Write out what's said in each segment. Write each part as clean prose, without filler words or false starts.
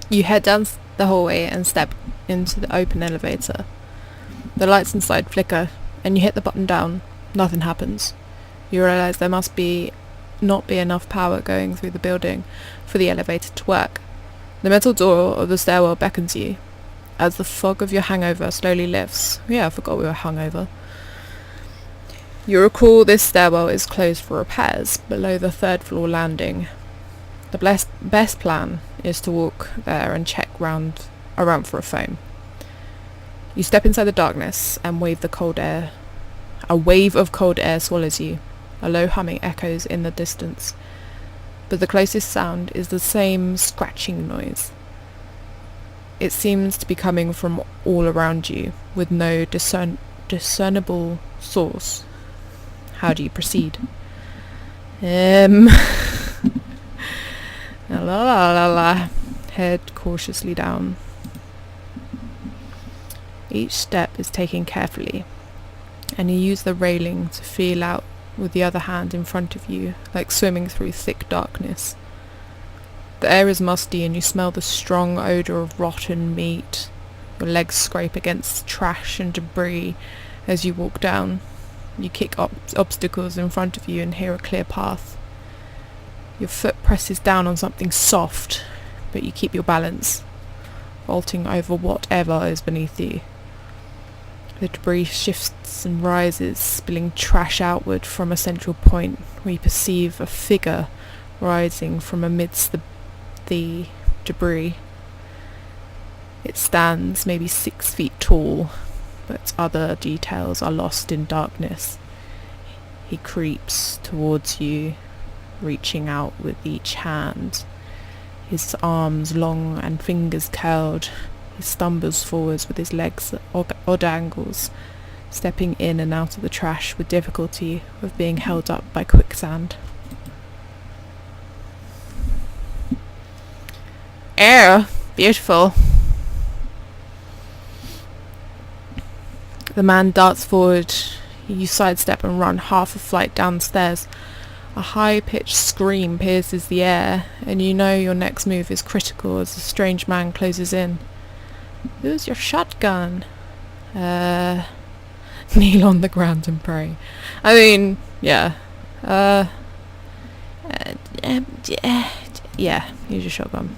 You head down the hallway and step into the open elevator. The lights inside flicker, and you hit the button down. Nothing happens. You realise there must not be enough power going through the building for the elevator to work. The metal door of the stairwell beckons you. As the fog of your hangover slowly lifts. Yeah, I forgot we were hungover. You recall this stairwell is closed for repairs below the third floor landing. The best plan is to walk there and check around for a phone. You step inside the darkness and a wave of cold air swallows you. A low humming echoes in the distance, but the closest sound is the same scratching noise. It seems to be coming from all around you, with no discernible source. How do you proceed? La la la la. Head cautiously down. Each step is taken carefully, and you use the railing to feel out with the other hand in front of you, like swimming through thick darkness. The air is musty and you smell the strong odour of rotten meat. Your legs scrape against trash and debris as you walk down. You kick obstacles in front of you and hear a clear path. Your foot presses down on something soft, but you keep your balance, vaulting over whatever is beneath you. The debris shifts and rises, spilling trash outward from a central point where you perceive a figure rising from amidst the debris. It stands maybe 6 feet tall, but other details are lost in darkness. He creeps towards you, reaching out with each hand, his arms long and fingers curled. He stumbles forwards with his legs at odd angles, stepping in and out of the trash with difficulty of being held up by quicksand. Air! Beautiful! The man darts forward. You sidestep and run half a flight downstairs. A high-pitched scream pierces the air, and you know your next move is critical as the strange man closes in. Who's your shotgun? Kneel on the ground and pray. I mean, yeah. Yeah, use your shotgun.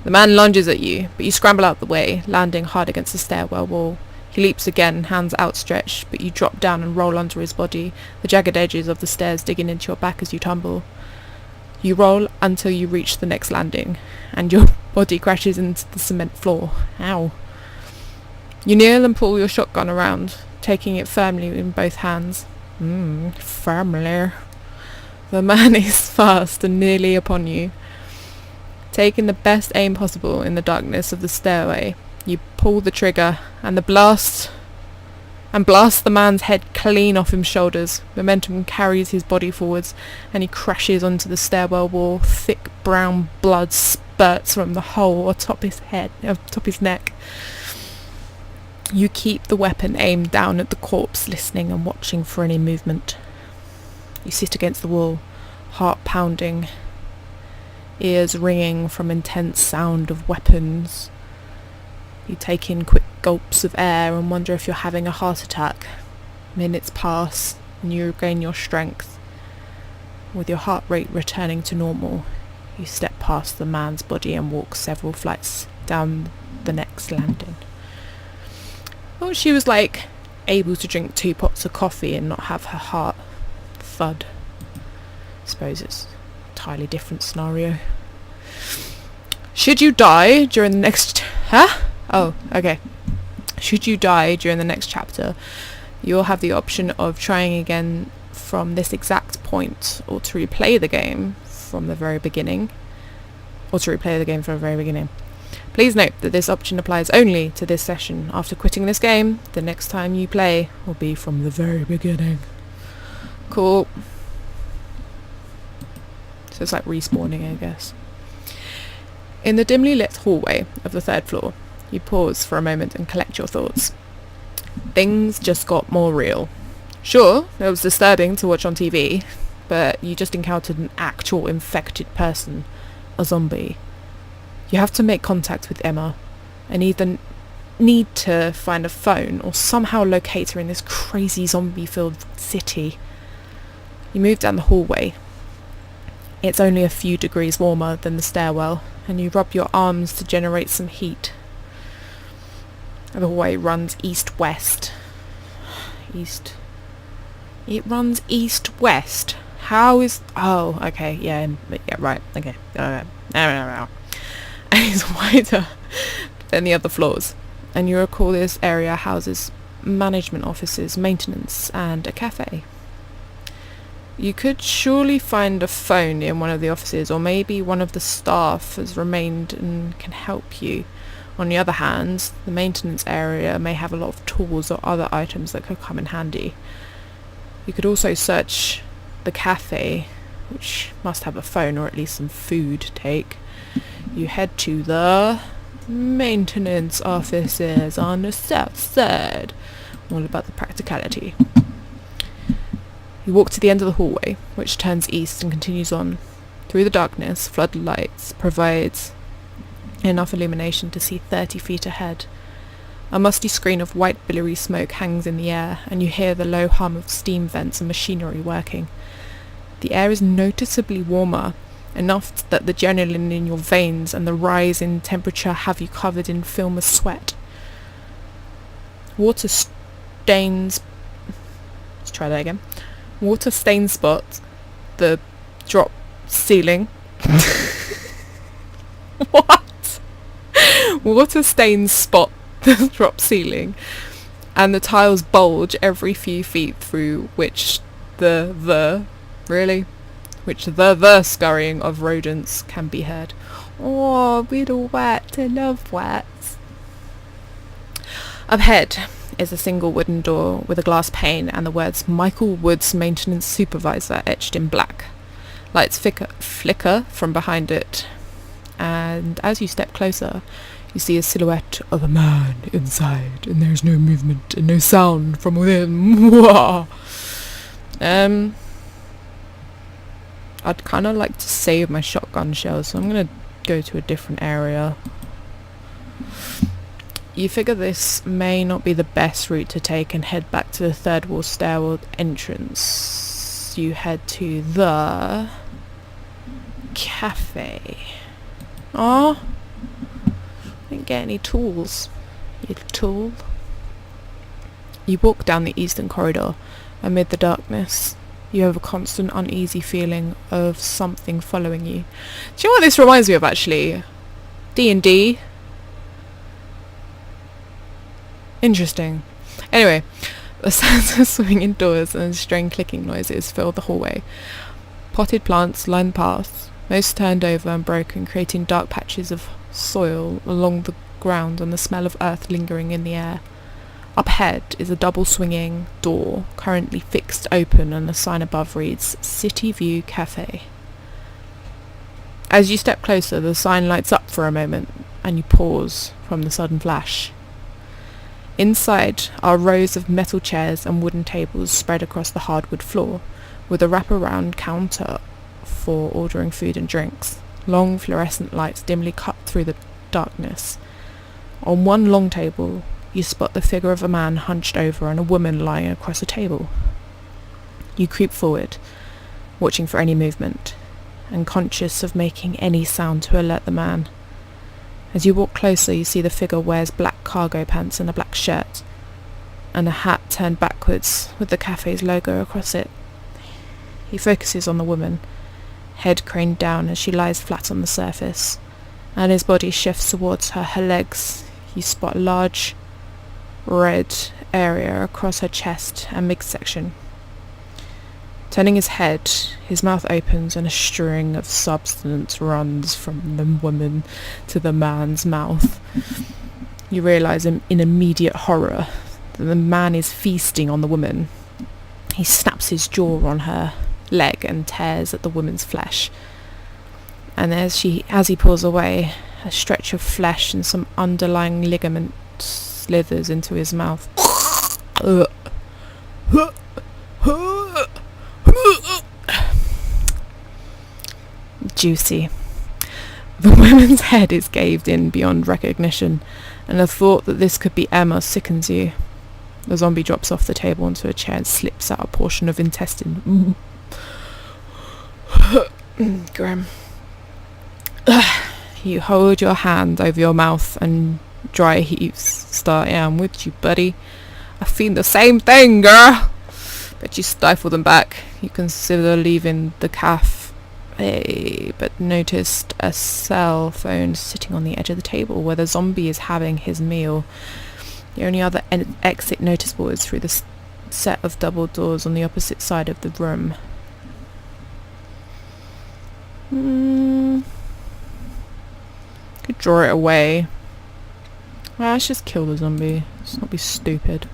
The man lunges at you, but you scramble out the way, landing hard against the stairwell wall. He leaps again, hands outstretched, but you drop down and roll under his body, the jagged edges of the stairs digging into your back as you tumble. You roll until you reach the next landing, and your body crashes into the cement floor. Ow. You kneel and pull your shotgun around, taking it firmly in both hands. Firmly. The man is fast and nearly upon you. Taking the best aim possible in the darkness of the stairway, you pull the trigger, and blast the man's head clean off his shoulders. Momentum carries his body forwards, and he crashes onto the stairwell wall. Thick brown blood spurts from the hole atop his neck. You keep the weapon aimed down at the corpse, listening and watching for any movement. You sit against the wall, heart pounding, ears ringing from intense sound of weapons. You take in quick gulps of air and wonder if you're having a heart attack. Minutes pass and you regain your strength. With your heart rate returning to normal, you step past the man's body and walk several flights down the next landing. Well, she was like able to drink 2 pots of coffee and not have her heart thud. I suppose it's an entirely different scenario. Should you die during the next... Oh, okay. Should you die during the next chapter, you'll have the option of trying again from this exact point, or to replay the game from the very beginning. Please note that this option applies only to this session. After quitting this game, the next time you play will be from the very beginning. Cool. So it's like respawning, I guess. In the dimly lit hallway of the 3rd floor, you pause for a moment and collect your thoughts. Things just got more real. Sure, it was disturbing to watch on TV, but you just encountered an actual infected person, a zombie. You have to make contact with Emma and either need to find a phone or somehow locate her in this crazy zombie-filled city. You move down the hallway. It's only a few degrees warmer than the stairwell, and you rub your arms to generate some heat. The hallway runs east-west. It runs east-west. How is... Oh, okay, yeah, right, okay. And it's wider than the other floors. And you recall this area houses management offices, maintenance, and a cafe. You could surely find a phone in one of the offices, or maybe one of the staff has remained and can help you. On the other hand, the maintenance area may have a lot of tools or other items that could come in handy. You could also search the cafe, which must have a phone or at least some food to take. You head to the maintenance offices on the south side. All about the practicality. You walk to the end of the hallway, which turns east and continues on. Through the darkness, floodlights provides enough illumination to see 30 feet ahead. A musty screen of white billowy smoke hangs in the air, and you hear the low hum of steam vents and machinery working. The air is noticeably warmer, enough that the adrenaline in your veins and the rise in temperature have you covered in film of sweat. Water stains spot the drop ceiling. What? Water stains spot the drop ceiling, and the tiles bulge every few feet through which the scurrying of rodents can be heard. Oh, little wet, I love wet. Up ahead is a single wooden door with a glass pane and the words Michael Woods Maintenance Supervisor etched in black. Lights flicker from behind it, and as you step closer, you see a silhouette of a man inside, and there's no movement and no sound from within. I'd kind of like to save my shotgun shells, so I'm going to go to a different area. You figure this may not be the best route to take and head back to the third wall stairwell entrance. You head to the cafe. Oh, didn't get any tools. You tool. You walk down the eastern corridor amid the darkness. You have a constant uneasy feeling of something following you. Do you know what this reminds me of, actually? D&D. Interesting. Anyway, the sounds of swinging doors and strange clicking noises fill the hallway. Potted plants line the path, most turned over and broken, creating dark patches of soil along the ground and the smell of earth lingering in the air. Up ahead is a double swinging door, currently fixed open, and the sign above reads City View Cafe. As you step closer, the sign lights up for a moment, and you pause from the sudden flash. Inside are rows of metal chairs and wooden tables spread across the hardwood floor, with a wraparound counter for ordering food and drinks. Long fluorescent lights dimly cut through the darkness. On one long table, you spot the figure of a man hunched over and a woman lying across a table. You creep forward, watching for any movement, and conscious of making any sound to alert the man. As you walk closer, you see the figure wears black cargo pants and a black shirt, and a hat turned backwards with the cafe's logo across it. He focuses on the woman, head craned down as she lies flat on the surface, and his body shifts towards her. Her legs, you spot a large red area across her chest and midsection. Turning his head, his mouth opens and a string of substance runs from the woman to the man's mouth. You realise in immediate horror that the man is feasting on the woman. He snaps his jaw on her leg and tears at the woman's flesh. And as he pulls away, a stretch of flesh and some underlying ligament slithers into his mouth. Juicy. The woman's head is caved in beyond recognition, and the thought that this could be Emma sickens you. The zombie drops off the table onto a chair and slips out a portion of intestine. Grim. You hold your hand over your mouth and dry heaves start. Yeah, I'm with you, buddy. I feel the same thing, girl. But you stifle them back. You consider leaving the cafe, but noticed a cell phone sitting on the edge of the table where the zombie is having his meal. The only other exit noticeable is through the set of double doors on the opposite side of the room. Could draw it away. Well, let's just kill the zombie. Let's not be stupid.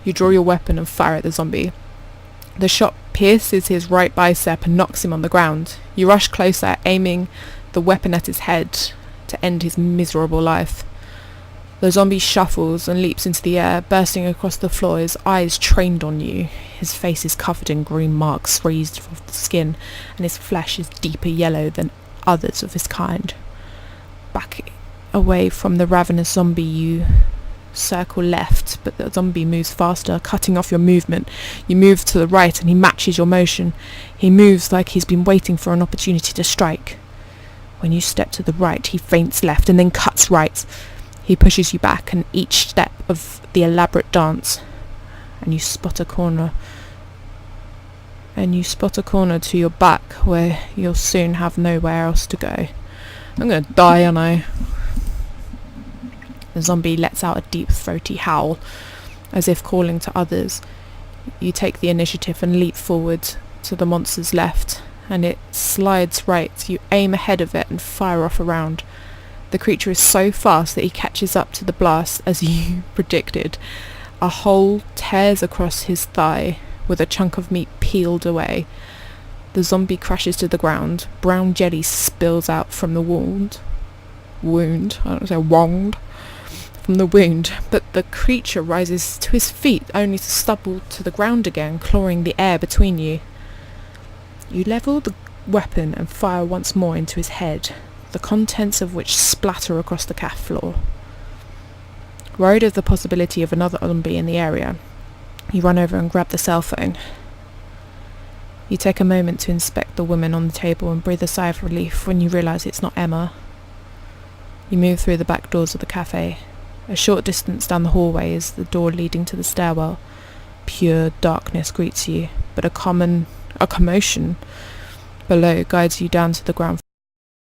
You draw your weapon and fire at the zombie. The shot pierces his right bicep and knocks him on the ground. You rush closer, aiming the weapon at his head to end his miserable life. The zombie shuffles and leaps into the air, bursting across the floor, his eyes trained on you. His face is covered in green marks raised off the skin, and his flesh is deeper yellow than others of his kind. Back away from the ravenous zombie, you circle left, but the zombie moves faster, cutting off your movement. You move to the right and he matches your motion. He moves like he's been waiting for an opportunity to strike. When you step to the right, he feints left and then cuts right. He pushes you back, and each step of the elaborate dance, and you spot a corner to your back where you'll soon have nowhere else to go. I'm gonna die, aren't I? The zombie lets out a deep throaty howl, as if calling to others. You take the initiative and leap forward to the monster's left, and it slides right. You aim ahead of it and fire off a round. The creature is so fast that he catches up to the blast as you predicted. A hole tears across his thigh, with a chunk of meat peeled away. The zombie crashes to the ground. Brown jelly spills out from the wound. I don't say wound. From the wound, but the creature rises to his feet only to stumble to the ground again, clawing the air between you. You level the weapon and fire once more into his head, the contents of which splatter across the cafe floor. Worried of the possibility of another zombie in the area, you run over and grab the cell phone. You take a moment to inspect the woman on the table and breathe a sigh of relief when you realise it's not Emma. You move through the back doors of the cafe. A short distance down the hallway is the door leading to the stairwell. Pure darkness greets you, but a commotion below guides you down to the ground